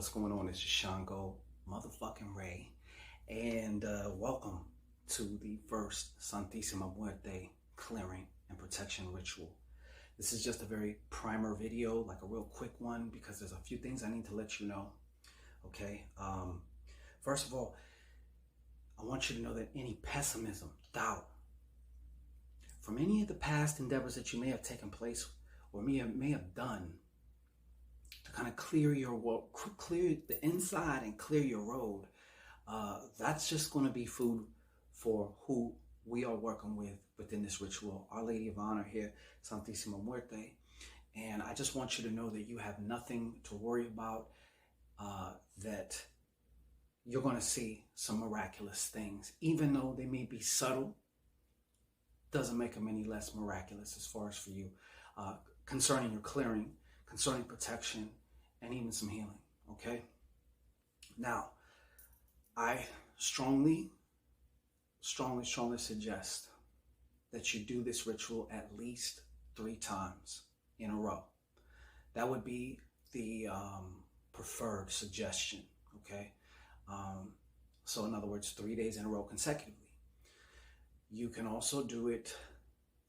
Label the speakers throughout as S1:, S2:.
S1: What's going on? It's Shango motherfucking Ray, and welcome to the first Santisima Muerte clearing and protection ritual. This is just a very primer video, like a real quick one, because there's a few things I need to let you know. Okay. First of all, I want you to know that any pessimism, doubt, from any of the past endeavors that you may have taken place or may have done to kind of clear the inside and clear your road, that's just going to be food for who we are working with within this ritual. Our Lady of Honor here, Santisima Muerte. And I just want you to know that you have nothing to worry about, that you're going to see some miraculous things. Even though they may be subtle, doesn't make them any less miraculous as far as for you, concerning your clearing, concerning protection, and even some healing, okay? Now, I strongly suggest that you do this ritual at least 3 times in a row. That would be the preferred suggestion, okay? So in other words, 3 days in a row consecutively. You can also do it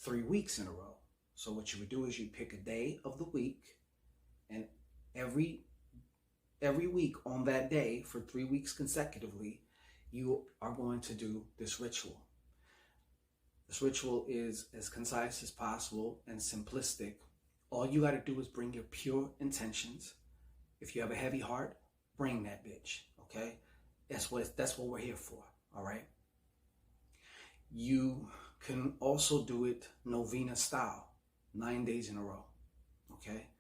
S1: 3 weeks in a row. So what you would do is you pick a day of the week, and every week on that day for 3 weeks consecutively, you are going to do this ritual. This ritual is as concise as possible and simplistic. All you got to do is bring your pure intentions. If you have a heavy heart, bring that bitch, okay? That's what we're here for, all right? You can also do it novena style, 9 days in a row, okay?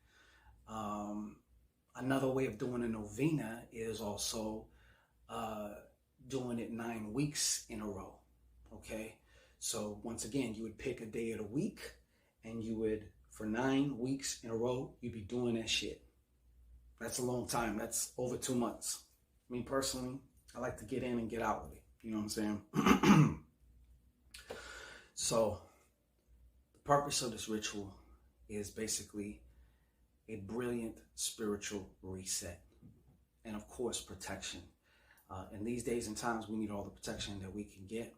S1: Another way of doing a novena is also doing it 9 weeks in a row, okay? So once again, you would pick a day of the week, and you would, for 9 weeks in a row, you'd be doing that shit. That's a long time. That's over 2 months. Me personally, I like to get in and get out with it. You know what I'm saying? So the purpose of this ritual is basically a brilliant spiritual reset, and of course protection. In these days and times, we need all the protection that we can get,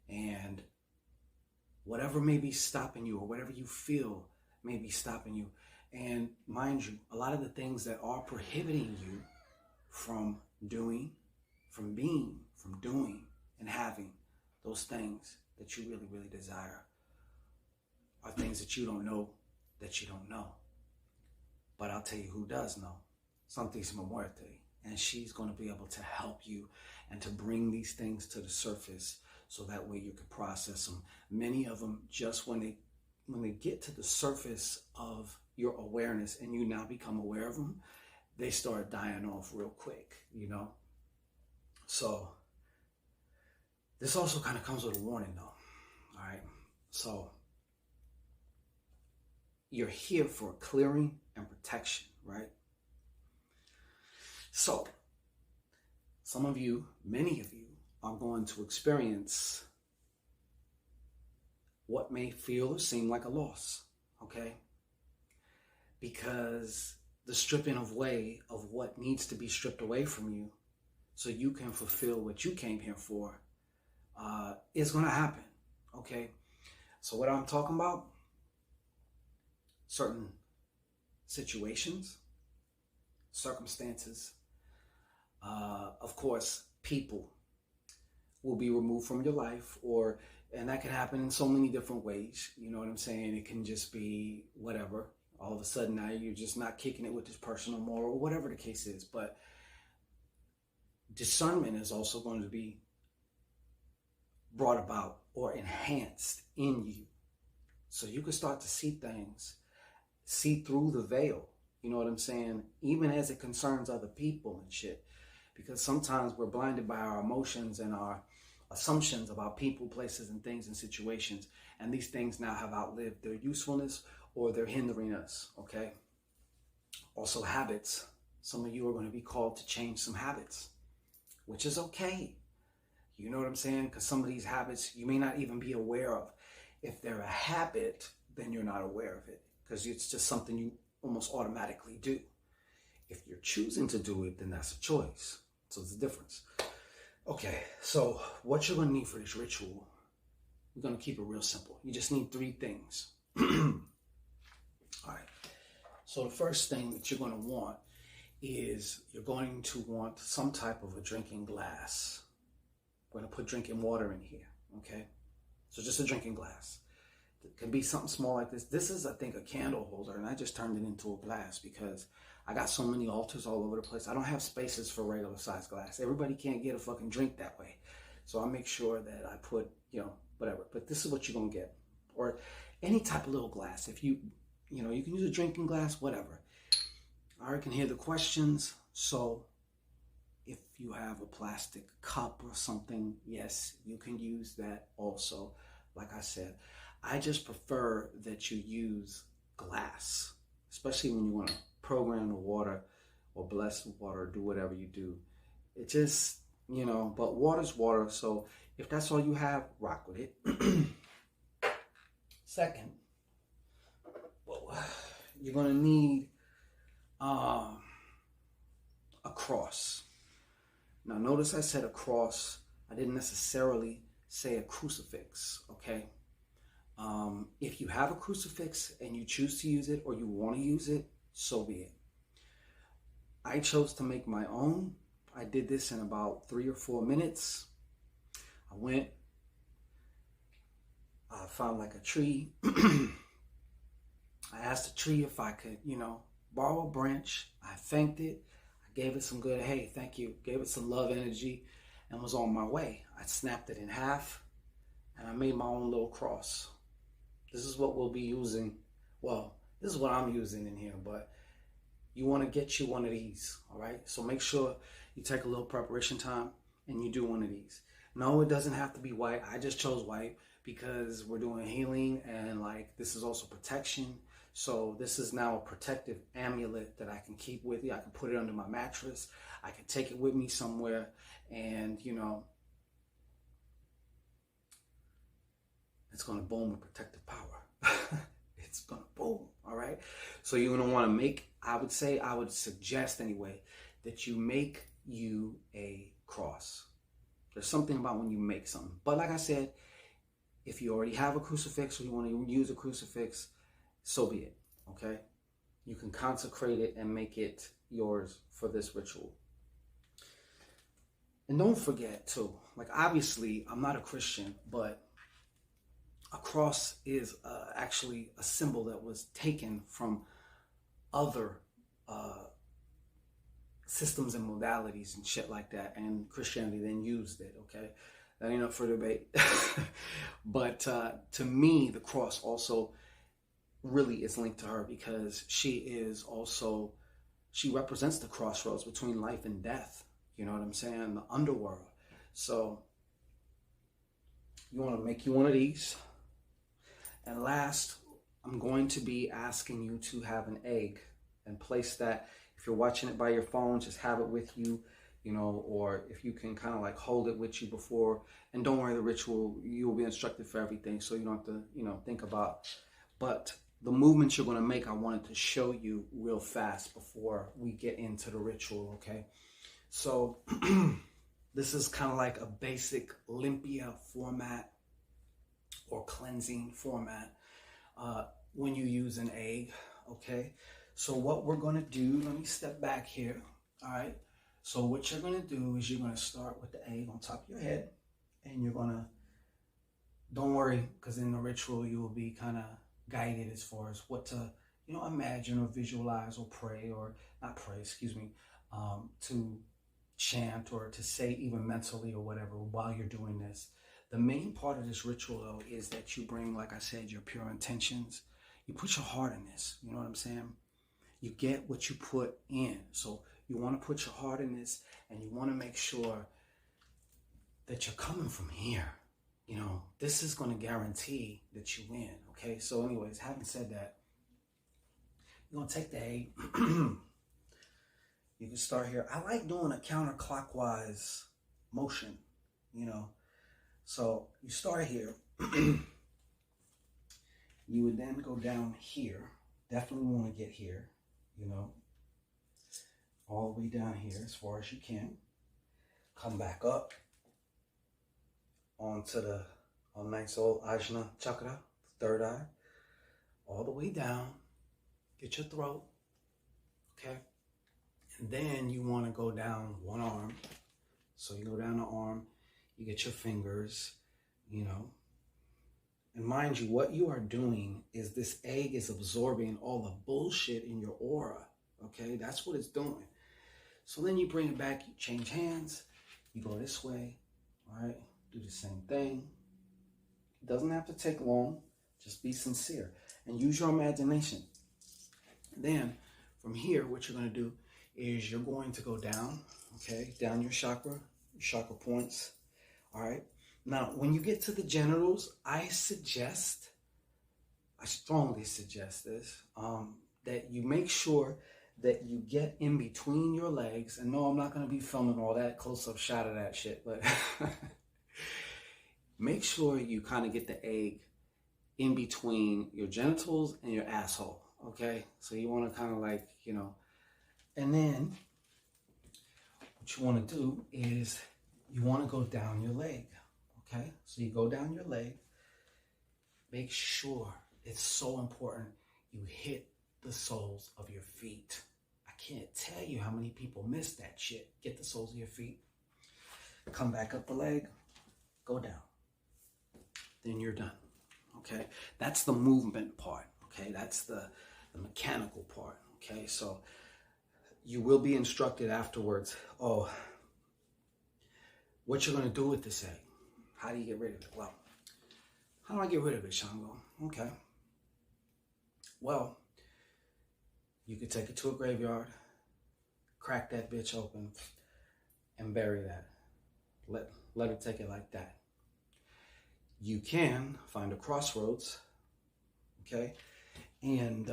S1: and whatever may be stopping you, or whatever you feel may be stopping you, and mind you, a lot of the things that are prohibiting you from doing, from being, from doing and having those things that you really, really desire are things that you don't know that you don't know. But I'll tell you who does know, Santisima Muerte, and she's going to be able to help you and to bring these things to the surface, so that way you can process them. Many of them, just when they get to the surface of your awareness and you now become aware of them, they start dying off real quick, you know? So this also kind of comes with a warning though, all right? So you're here for clearing and protection, right? So some of you, many of you, are going to experience what may feel or seem like a loss, okay? Because the stripping away of what needs to be stripped away from you so you can fulfill what you came here for is going to happen, okay? So what I'm talking about, certain situations, circumstances, of course, people will be removed from your life, and that can happen in so many different ways. You know what I'm saying? It can just be whatever. All of a sudden now you're just not kicking it with this person no more, or whatever the case is. But discernment is also going to be brought about or enhanced in you, so you can start to see things, see through the veil. You know what I'm saying? Even as it concerns other people and shit. Because sometimes we're blinded by our emotions and our assumptions about people, places, and things and situations. And these things now have outlived their usefulness, or they're hindering us, okay? Also habits. Some of you are going to be called to change some habits, which is okay. You know what I'm saying? Because some of these habits you may not even be aware of. If they're a habit, then you're not aware of it, because it's just something you almost automatically do. If you're choosing to do it, then that's a choice. So there's a difference. Okay, so what you're going to need for this ritual, we're going to keep it real simple. You just need 3 things. All right. So the first thing that you're going to want is you're going to want some type of a drinking glass. We're going to put drinking water in here, okay? So just a drinking glass. It can be something small like this. This is, I think, a candle holder, and I just turned it into a glass because I got so many altars all over the place. I don't have spaces for regular size glass. Everybody can't get a fucking drink that way. So I make sure that I put, whatever. But this is what you're going to get. Or any type of little glass. If you can use a drinking glass, whatever. I already can hear the questions. So if you have a plastic cup or something, yes, you can use that also. Like I said, I just prefer that you use glass, especially when you want to program the water or bless the water or do whatever you do. It just, but water's water. So if that's all you have, rock with it. Second, you're going to need a cross. Now, notice I said a cross. I didn't necessarily say a crucifix, okay? If you have a crucifix and you choose to use it or you want to use it, so be it. I chose to make my own. I did this in about 3 or 4 minutes. I found like a tree. I asked the tree if I could, borrow a branch. I thanked it. I gave it some good, hey, thank you. Gave it some love energy and was on my way. I snapped it in half and I made my own little cross. This is what we'll be using. Well, this is what I'm using in here, but you want to get you one of these, all right? So make sure you take a little preparation time and you do one of these. No, it doesn't have to be white. I just chose white because we're doing healing and this is also protection. So this is now a protective amulet that I can keep with me. I can put it under my mattress. I can take it with me somewhere and, it's going to boom with protective power. It's going to boom, all right? So you're going to want to I would suggest anyway, that you make you a cross. There's something about when you make something. But like I said, if you already have a crucifix or you want to use a crucifix, so be it, okay? You can consecrate it and make it yours for this ritual. And don't forget too, obviously I'm not a Christian, but a cross is actually a symbol that was taken from other systems and modalities and shit like that, and Christianity then used it, okay? That ain't up for debate. But to me, the cross also really is linked to her because she represents the crossroads between life and death. You know what I'm saying? The underworld. So you want to make you one of these. And last, I'm going to be asking you to have an egg and place that. If you're watching it by your phone, just have it with you, or if you can kind of hold it with you before. And don't worry, the ritual, you will be instructed for everything, so you don't have to, think about. But the movements you're going to make, I wanted to show you real fast before we get into the ritual, okay? So this is kind of like a basic limpia format or cleansing format when you use an egg, okay? So what we're going to do, let me step back here, all right? So what you're going to do is you're going to start with the egg on top of your head, and you're going to, don't worry, because in the ritual you will be kind of guided as far as what to, imagine or visualize or pray, or not pray, excuse me, to chant or to say even mentally or whatever while you're doing this. The main part of this ritual, though, is that you bring, like I said, your pure intentions. You put your heart in this, you know what I'm saying? You get what you put in. So you want to put your heart in this, and you want to make sure that you're coming from here. This is going to guarantee that you win, okay? So anyways, having said that, you're going to take the egg. You can start here. I like doing a counterclockwise motion, So you start here. You would then go down here. Definitely want to get here, all the way down here as far as you can. Come back up onto the nice old Ajna Chakra, third eye, all the way down. Get your throat, okay? And then you want to go down one arm. So you go down the arm, you get your fingers, you know. And mind you, what you are doing is this egg is absorbing all the bullshit in your aura, okay? That's what it's doing. So then you bring it back, you change hands, you go this way, all right? Do the same thing. It doesn't have to take long, just be sincere and use your imagination. Then from here, what you're going to do is you're going to go down, okay, down your chakra points, all right? Now, when you get to the genitals, I strongly suggest this, that you make sure that you get in between your legs. And no, I'm not going to be filming all that close-up shot of that shit, but make sure you kind of get the egg in between your genitals and your asshole, okay? So you want to kind of like, you know, and then what you want to do is you want to go down your leg, okay? So you go down your leg. Make sure, it's so important, you hit the soles of your feet. I can't tell you how many people miss that shit. Get the soles of your feet. Come back up the leg. Go down. Then you're done, okay? That's the movement part, okay? That's the mechanical part, okay? So you will be instructed afterwards, oh, what you're going to do with this egg. How do you get rid of it? Well, how do I get rid of it, Shango? Okay. Well, you could take it to a graveyard, crack that bitch open, and bury that. Let it take it like that. You can find a crossroads, okay? And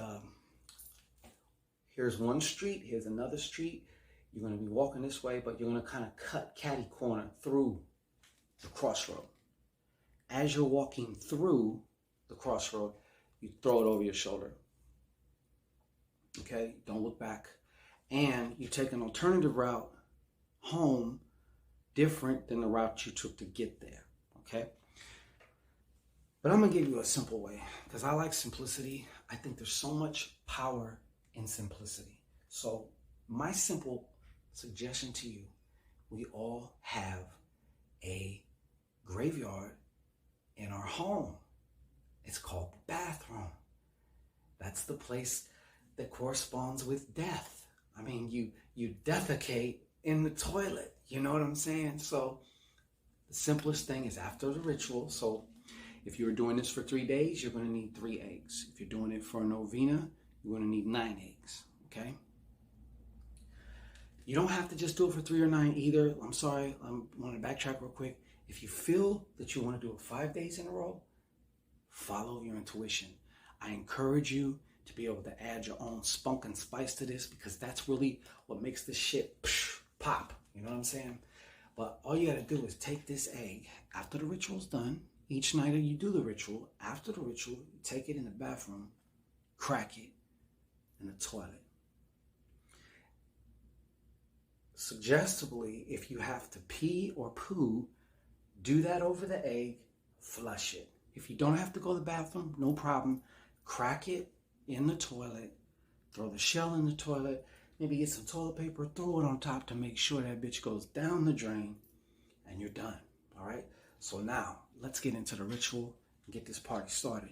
S1: here's one street, here's another street. You're going to be walking this way, but you're going to kind of cut catty corner through the crossroad. As you're walking through the crossroad, you throw it over your shoulder. Okay, don't look back. And you take an alternative route home, different than the route you took to get there. Okay? But I'm going to give you a simple way, because I like simplicity. I think there's so much power in simplicity. So my simple suggestion to you, we all have a graveyard in our home. It's called the bathroom. That's the place that corresponds with death. I mean, you defecate in the toilet. You know what I'm saying? So the simplest thing is after the ritual. So if you're doing this for 3 days, you're going to need 3 eggs. If you're doing it for a novena, you're going to need 9 eggs. Okay? You don't have to just do it for 3 or 9 either. I'm sorry. I want to backtrack real quick. If you feel that you want to do it 5 days in a row, follow your intuition. I encourage you to be able to add your own spunk and spice to this, because that's really what makes this shit pop. You know what I'm saying? But all you got to do is take this egg after the ritual's done. Each night you do the ritual. After the ritual, you take it in the bathroom, crack it in the toilet. Suggestively, if you have to pee or poo, do that over the egg, flush it. If you don't have to go to the bathroom, no problem. Crack it in the toilet, throw the shell in the toilet, maybe get some toilet paper, throw it on top to make sure that bitch goes down the drain, and you're done, all right? So now, let's get into the ritual and get this party started.